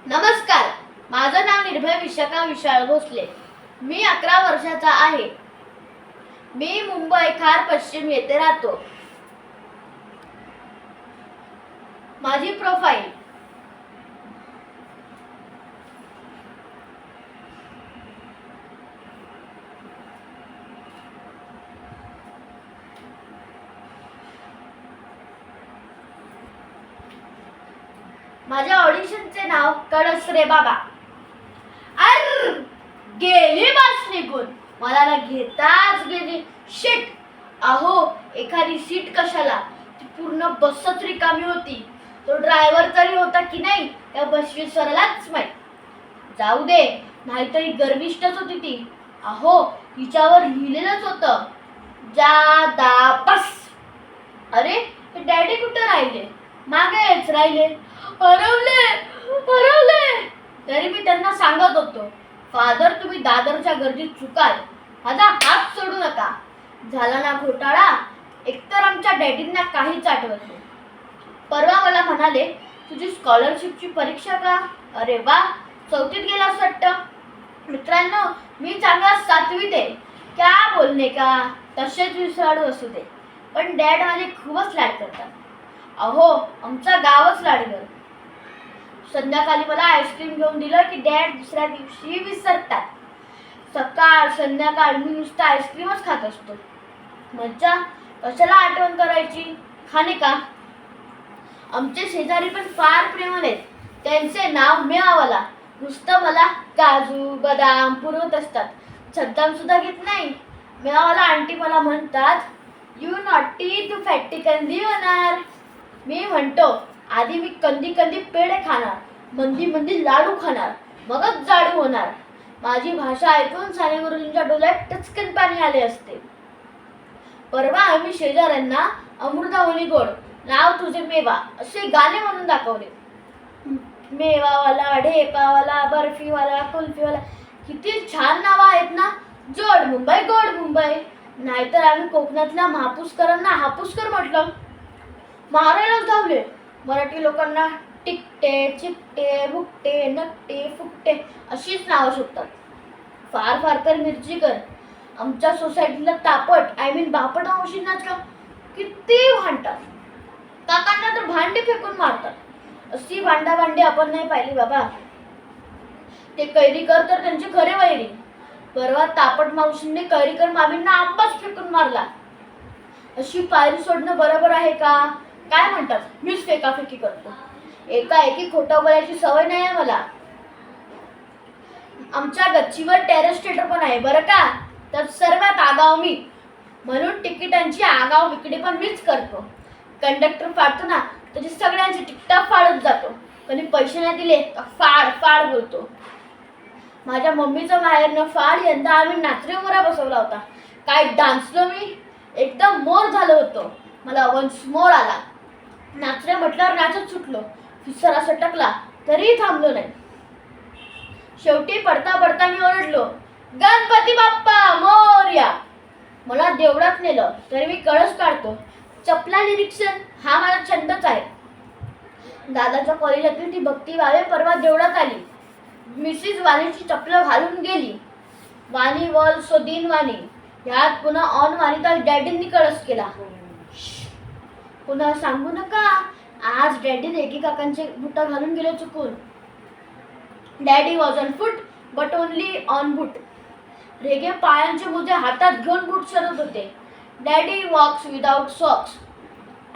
नमस्कार, माझं नाव निर्भय विशाखा विशाल भोसले. मी 11 वर्षाचा आहे. मी मुंबई खार पश्चिम येथे राहतो. माझी प्रोफाईल. माझ्या ऑडिशनचे नाव कळस रे बाबा. अर गेली बस निघून, मला ना घेताच गेली. शिट. अहो, एखादी सीट कशाला, ती पूर्ण बसच रिकामी होती. तो ड्रायव्हर तरी होता की नाही त्या बसवीसरालाच माहित. जाऊ दे, नाहीतरी गर्विष्ठच होती ती. अहो, तिच्यावर लिहिलेलंच होतं, जादा बस. अरे, हे डॅडी कुठे राहिले? मागेच राहिले. हरवले हरवले. तरी मी त्यांना सांगत होतो, फादर, तुम्ही दादरच्या गर्दीत चुकाल, माझा हात सोडू नका. झाला ना घोटाळा. एकतर आमच्या डॅडींना काहीच आठवत नाही. परवा मला म्हणाले, तुझी स्कॉलरशिपची परीक्षा का? अरे वा, 4थीत गेलास वाटतं. मित्रांनो, मी चांगला 7वीत आहे. क्या बोलणे का. तसेच विसराळू असू दे, पण डॅड माझे खूपच लाड करतात. अहो, आमचा गावच लाडगर. संध्याकाळी मला आईस्क्रीम घेऊन दिलं की डॅड दुसऱ्या दिवशी विसरतात. सकाळ संध्याकाळ मी नुसतं आईस्क्रीमच खात असतो. मज्जा, कशाला आठवण करायची, खाणे का. आमचे शेजारी पण फार प्रेमळ आहेत. त्यांचे नाव मेवावाला. नुसतं मला काजू बदाम पुरवत असतात, छद्दाम सुद्धा घेत नाही. मेवावाला आंटी मला म्हणतात, यू नॉटी, तू फॅटी कंदी होणार. मी म्हणतो, आधी मी कंदी कंदी पेढे खाणार, मंदी मंदी लाडू खाणार, मगच जाडू होणार. माझी भाषा ऐकून साने गुरुजींच्या डोळ्यात टचकन पाणी आले असते. परवा आम्ही शेजाऱ्यांना अमृता होली गोड, नाव तुझे मेवा असे गाणे म्हणून दाखवले. मेवावाला, ढेपावाला, बर्फीवाला, कुल्फीवाला, किती छान नावं आहेत ना. जोड मुंबई, गोड मुंबई. नाहीतर आम्ही कोकणातल्या महापुसकरांना हापुसकर म्हटलं. मारायलाच धावले. मराठी लोकांना टिकटे, चिकटे, भुकटे, नकटे, फुकटे अशीच नावं शोधतात. फार फार तर मिरचीकर. आमच्या सोसायटीला तापट, बापट मावशींनाच का किती भांडतात. काकांना तर भांडी फेकून मारतात. अशी भांडाभांडी आपण नाही पाहिली बाबा. ते कैरीकर तर त्यांचे खरे वैरी. परवा तापट मावशींनी कैरीकर मामींना आंबाच फेकून मारला. अशी पायरी सोडणं बरोबर आहे का? काय म्हणतात, मीच फेकाफेकी करतो. एकाएकी खोटं बोलायची सवय नाही आहे मला. आमच्या गच्चीवर टेरेस थिएटर पण आहे बरं का. तर सर्वात आगाव मी, म्हणून तिकिटांची आगाव विक्री पण मीच करतो. कंडक्टर फाडतो ना, त्याची सगळ्यांची तिकिटा फाडत जातो. कधी पैसे नाही दिले तर फाड फाड बोलतो. माझ्या मम्मीचं माहेरनं फाड यंदा आम्ही नाचरे मोरा बसवला होता. काय डान्सलो मी, एकदम मोर झालं होतं. मला वन्स मोर आला. नाचरे म्हटल्यावर नाचत सुटलो. फिसर सटकला तरी थांबलो नाही. शेवटी पडता पडता मी ओरडलो, गणपती बाप्पा मोरया. मला देवळात नेलं तरी मी कळस काढतो. चपला निरीक्षण हा माझा छंदच आहे. दादाच्या कॉलेजातील ती भक्ती वावे परवा देवळात आली. मिसिस वाणीची चपलं घालून गेली. वाणी वॉल सो दिन वाणी. ह्यात पुन्हा ऑन वाणीचा डॅडींनी कळस केला. पुन्हा सांगू नका, आज डॅडीने एकी काकांचे बुट घालून गेले चुकून. Daddy was on foot but only on boot. रेगे पायांचे मोजे हातात घेऊन बूट शोधत होते. Daddy walks without socks.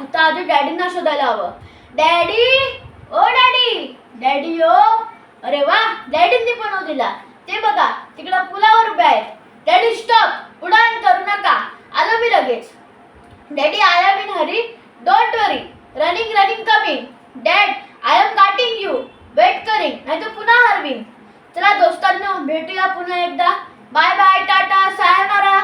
आता आधी डॅडींना शोधायला हवं. Daddy, oh daddy, daddy oh. अरे वा, डॅडींनी पण दिला. ते बघा, तिकडं पुलावर उभे आहेत. डॅडी स्टॉप, उडान करू नका, आलो मी लगेच. Daddy, I am in hurry, don't worry, running running coming. Dad, I am getting you, wait करिंग, नाही तर पुन्हा हरवीन. चला दोस्तांनो, भेटूया पुन्हा एकदा. Bye bye, tata, sayonara.